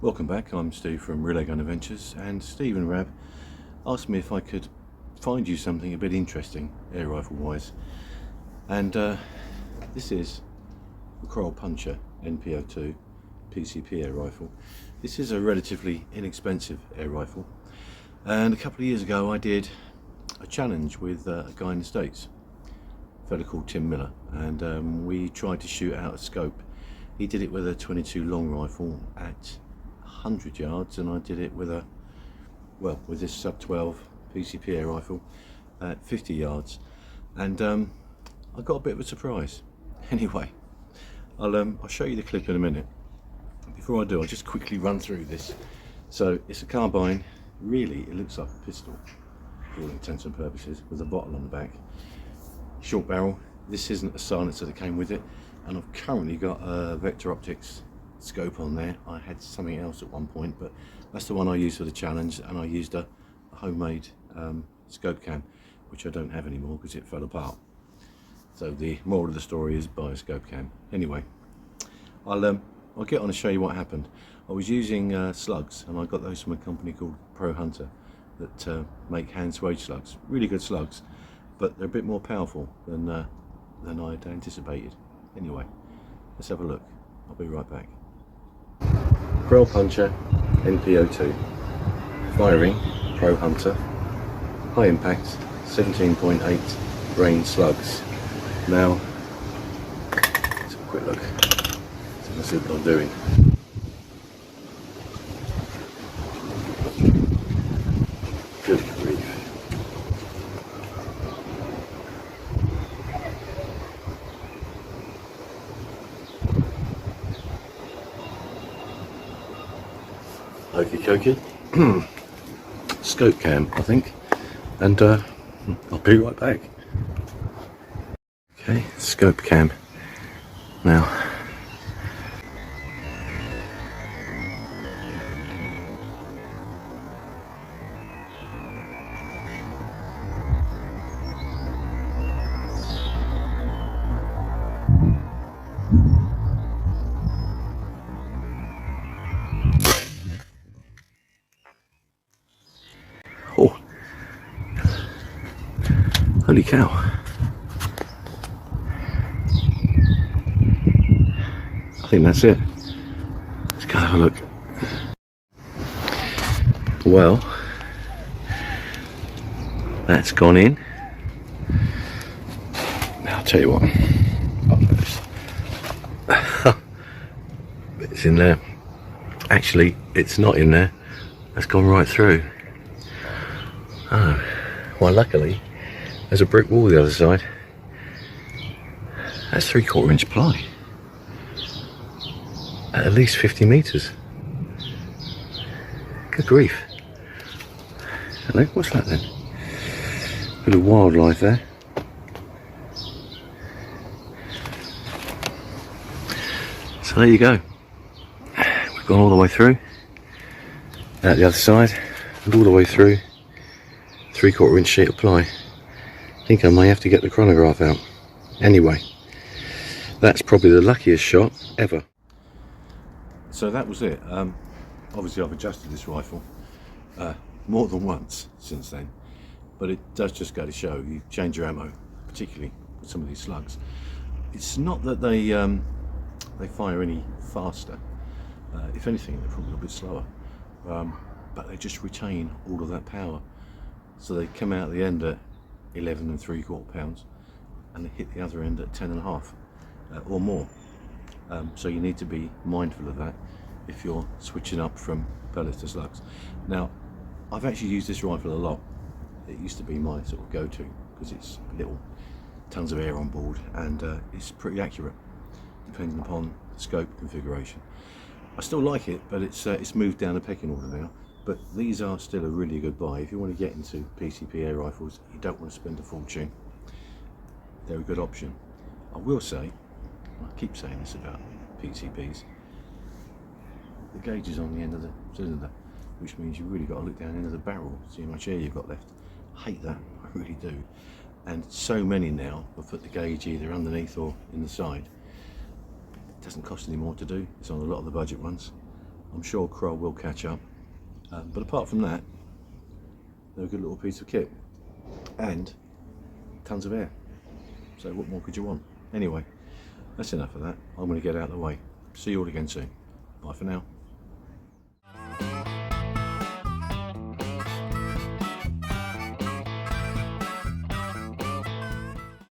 Welcome back, I'm Steve from Airgun Adventures, and Steve and Rab asked me if I could find you something a bit interesting air rifle wise, and this is the Kral Puncher NP02 PCP air rifle. This is a relatively inexpensive air rifle, and a couple of years ago I did a challenge with a guy in the States, a fella called Tim Miller, and we tried to shoot out a scope. He did it with a 22 long rifle at 100 yards, and I did it with with this sub 12 PCP air rifle at 50 yards, and I got a bit of a surprise. Anyway, I'll show you the clip in a minute. Before I do, I'll just quickly run through this. So it's a carbine. Really, it looks like a pistol for all intents and purposes, with a bottle on the back. Short barrel. This isn't a silencer that came with it, and I've currently got a Vector Optics scope on there. I had something else at one point, but that's the one I used for the challenge, and I used a homemade scope cam, which I don't have anymore because it fell apart. So the moral of the story is buy a scope cam. Anyway, I'll get on and show you what happened. I was using slugs, and I got those from a company called Prohunter that make hand swage slugs. Really good slugs, but they're a bit more powerful than I'd anticipated. Anyway, let's have a look. I'll be right back. Kral Puncher NP02, firing Prohunter, high impact 17.8 grain slugs. Now, let's have a quick look. So let's see what I'm doing. Good grief. Okie dokie. Scope cam, I think, and I'll be right back. Okay, scope cam. Now, oh, holy cow. I think that's it. Let's go have a look. Well, that's gone in. Now I'll tell you what. It's in there. Actually, it's not in there. That's gone right through. Oh, well, luckily there's a brick wall the other side. That's 3/4 inch ply. At least 50 meters. Good grief. Hello, what's that then? Bit of wildlife there. So there you go. We've gone all the way through, out the other side, and all the way through. 3/4 inch sheet of ply. I think I may have to get the chronograph out. Anyway, that's probably the luckiest shot ever. So that was it. Obviously I've adjusted this rifle more than once since then, but it does just go to show you change your ammo, particularly with some of these slugs. It's not that they fire any faster. If anything, they're probably a bit slower, but they just retain all of that power. So they come out at the end at 11 3/4 pounds, and they hit the other end at 10.5 or more. So you need to be mindful of that if you're switching up from pellets to slugs. Now, I've actually used this rifle a lot. It used to be my sort of go-to because it's little, tons of air on board, and it's pretty accurate depending upon the scope configuration. I still like it, but it's moved down the pecking order now. But these are still a really good buy if you want to get into PCP air rifles. You don't want to spend a fortune. They're a good option. I will say, I keep saying this about PCPs, the gauge is on the end of the cylinder, which means you've really got to look down into the barrel, see how much air you've got left. I hate that, I really do. And so many now have put the gauge either underneath or in the side. It doesn't cost any more to do. It's on a lot of the budget ones. I'm sure Kral will catch up. But apart from that, they're a good little piece of kit. And tons of air. So what more could you want? Anyway, that's enough of that. I'm going to get out of the way. See you all again soon. Bye for now.